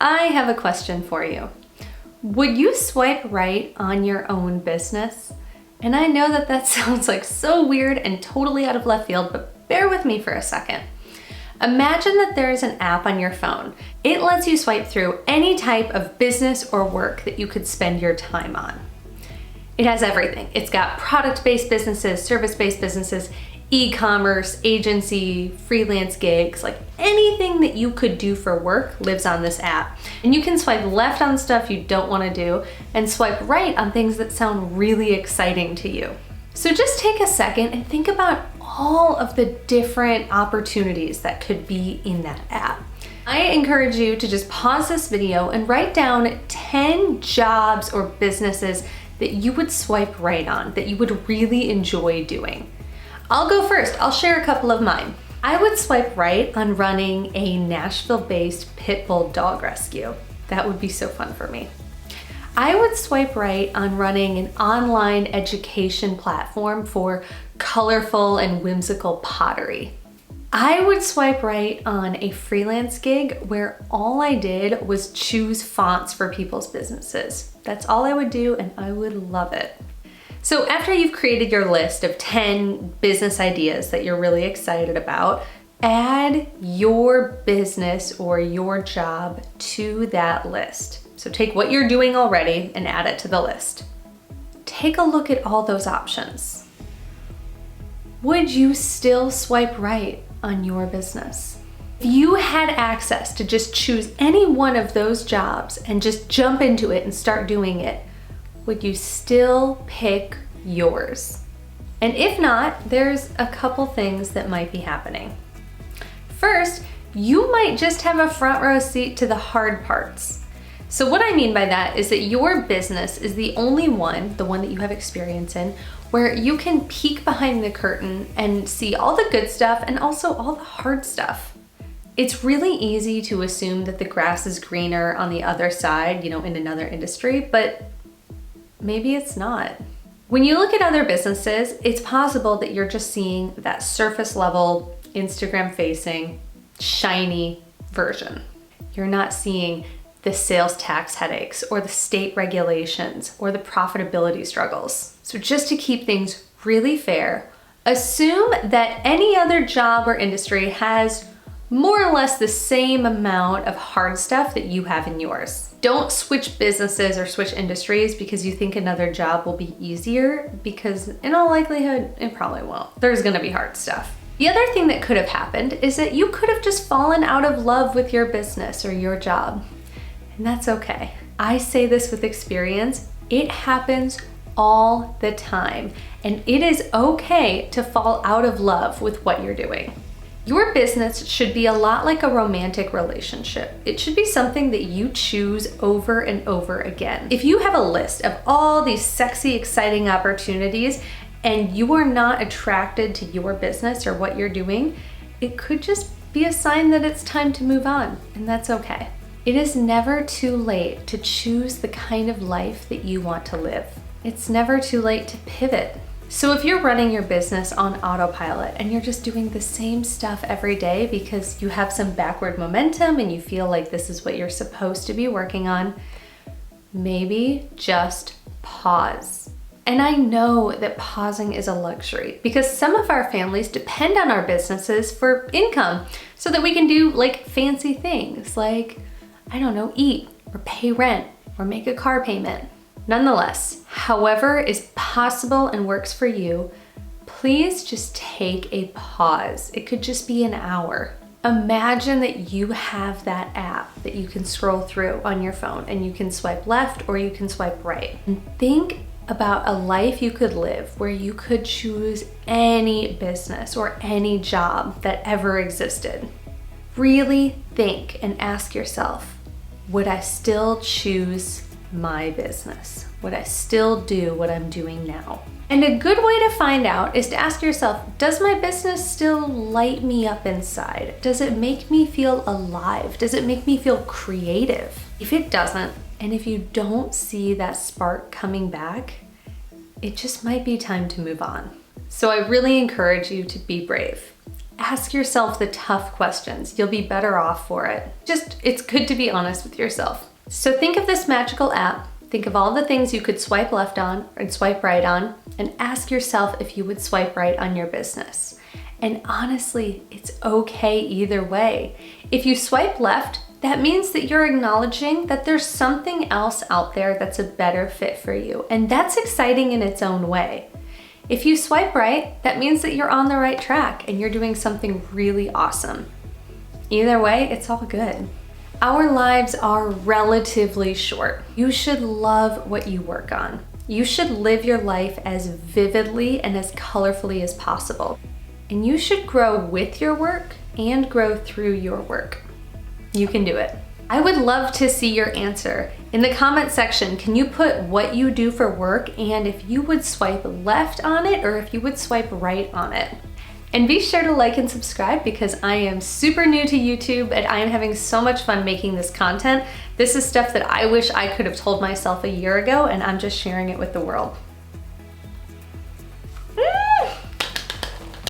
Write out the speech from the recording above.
I have a question for you. Would you swipe right on your own business? And I know that that sounds like so weird and totally out of left field, but bear with me for a second. Imagine that there is an app on your phone. It lets you swipe through any type of business or work that you could spend your time on. It has everything. It's got product-based businesses, service-based businesses, e-commerce, agency, freelance gigs, like anything that you could do for work lives on this app. And you can swipe left on stuff you don't want to do and swipe right on things that sound really exciting to you. So just take a second and think about all of the different opportunities that could be in that app. I encourage you to just pause this video and write down 10 jobs or businesses that you would swipe right on, that you would really enjoy doing. I'll go first. I'll share a couple of mine. I would swipe right on running a Nashville-based pit bull dog rescue. That would be so fun for me. I would swipe right on running an online education platform for colorful and whimsical pottery. I would swipe right on a freelance gig where all I did was choose fonts for people's businesses. That's all I would do, and I would love it. So after you've created your list of 10 business ideas that you're really excited about, add your business or your job to that list. So take what you're doing already and add it to the list. Take a look at all those options. Would you still swipe right on your business? If you had access to just choose any one of those jobs and just jump into it and start doing it, would you still pick yours? And if not, there's a couple things that might be happening. First, you might just have a front row seat to the hard parts. So what I mean by that is that your business is the only one, the one that you have experience in, where you can peek behind the curtain and see all the good stuff and also all the hard stuff. It's really easy to assume that the grass is greener on the other side, in another industry, but maybe it's not. When you look at other businesses, it's possible that you're just seeing that surface level, Instagram facing, shiny version. You're not seeing the sales tax headaches or the state regulations or the profitability struggles. So just to keep things really fair, assume that any other job or industry has more or less the same amount of hard stuff that you have in yours. Don't switch businesses or switch industries because you think another job will be easier, because in all likelihood, it probably won't. There's gonna be hard stuff. The other thing that could have happened is that you could have just fallen out of love with your business or your job. And that's okay. I say this with experience. It happens all the time. And it is okay to fall out of love with what you're doing. Your business should be a lot like a romantic relationship. It should be something that you choose over and over again. If you have a list of all these sexy, exciting opportunities and you are not attracted to your business or what you're doing, it could just be a sign that it's time to move on, and that's okay. It is never too late to choose the kind of life that you want to live. It's never too late to pivot. So if you're running your business on autopilot and you're just doing the same stuff every day because you have some backward momentum and you feel like this is what you're supposed to be working on, maybe just pause. And I know that pausing is a luxury because some of our families depend on our businesses for income so that we can do like fancy things like, eat or pay rent or make a car payment. Nonetheless, however is possible and works for you, please just take a pause. It could just be an hour. Imagine that you have that app that you can scroll through on your phone and you can swipe left or you can swipe right. And think about a life you could live where you could choose any business or any job that ever existed. Really think and ask yourself, would I still choose my business? Would I still do what I'm doing now? And a good way to find out is to ask yourself, does my business still light me up inside? Does it make me feel alive? Does it make me feel creative? If it doesn't, and if you don't see that spark coming back, it just might be time to move on. So I really encourage you to be brave. ask yourself the tough questions. You'll be better off for it. It's good to be honest with yourself. So think of this magical app. Think of all the things you could swipe left on and swipe right on, and ask yourself if you would swipe right on your business. And honestly, it's okay either way. If you swipe left, that means that you're acknowledging that there's something else out there that's a better fit for you. And that's exciting in its own way. If you swipe right, that means that you're on the right track and you're doing something really awesome. Either way, it's all good. Our lives are relatively short. You should love what you work on. You should live your life as vividly and as colorfully as possible. And you should grow with your work and grow through your work. You can do it. I would love to see your answer. In the comment section, can you put what you do for work and if you would swipe left on it or if you would swipe right on it? And be sure to like and subscribe because I am super new to YouTube and I am having so much fun making this content. This is stuff that I wish I could have told myself a year ago and I'm just sharing it with the world.